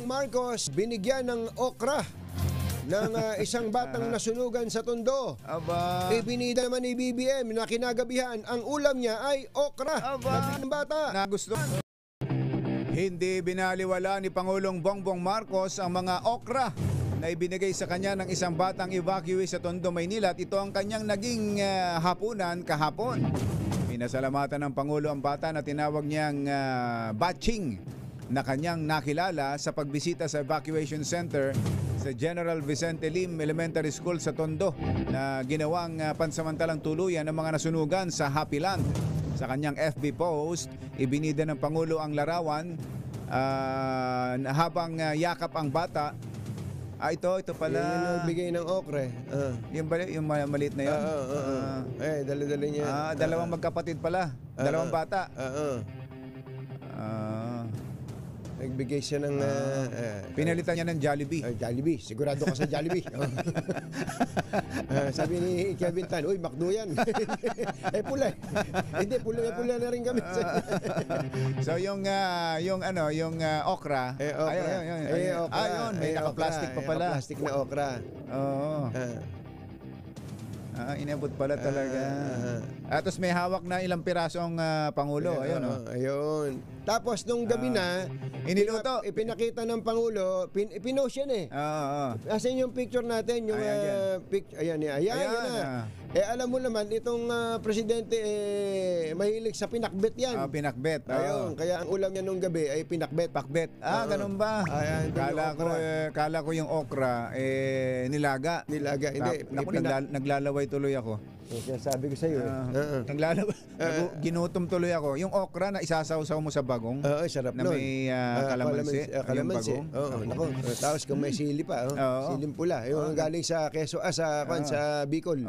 Bongbong Marcos binigyan ng okra ng isang batang nasunugan sa Tondo. Aba. Ibinida naman ni BBM na kinagabihan ang ulam niya ay okra. Aba. Ng bata. Nagusto. Hindi binaliwala ni Pangulong Bongbong Marcos ang mga okra na ibinigay sa kanya ng isang batang evacuee sa Tondo, Maynila. At ito ang kanyang naging hapunan kahapon. Pinasalamatan ng Pangulo ang bata na tinawag niyang batching na kanyang nakilala sa pagbisita sa evacuation center sa General Vicente Lim Elementary School sa Tondo na ginawang pansamantalang tuluyan ng mga nasunugan sa Happy Land. Sa kanyang FB post, ibinida ng Pangulo ang larawan habang yakap ang bata. Ito pala. Yung nagbigay ng okra. Yung maliit na yun? Dala-dala niya. Dalawang magkapatid pala. Dalawang bata. Nagbigay siya ng... Pinalitan niya ng Jollibee. Jollibee. Sigurado ka sa Jollibee. Sabi ni Kevin Tan, uy, McDo yan. Pula. Hindi, pula na rin kami. So yung okra. Ayun, may naka-plastic pa pala. Naka-plastic na okra. Oo. Inabot pala talaga. Tapos may hawak na ilang pirasong Pangulo. Ayun. Ayun. Tapos nung gabi na, iniluto. Ipinakita ng Pangulo, pinost yan eh. Asan yung picture natin? Yung ayan na. Alam mo naman, itong presidente mahilig sa pinakbet yan. Pinakbet. Ayun, kaya ang ulam niya nung gabi ay pinakbet. Pakbet. Ganun ba? Kala ko yung okra nilaga. Nilaga. Hindi. Naglalaway tuloy ako. Sabi ko sa iyo. Naglalaway. Ginutom tuloy ako. Yung okra na isasawsaw mo sa bagong. Sarap na may kalamansi. Kalamansi. Nako. Tapos kung may sili pa. Siling pula. Yung galing sa Quezon, sa Bicol.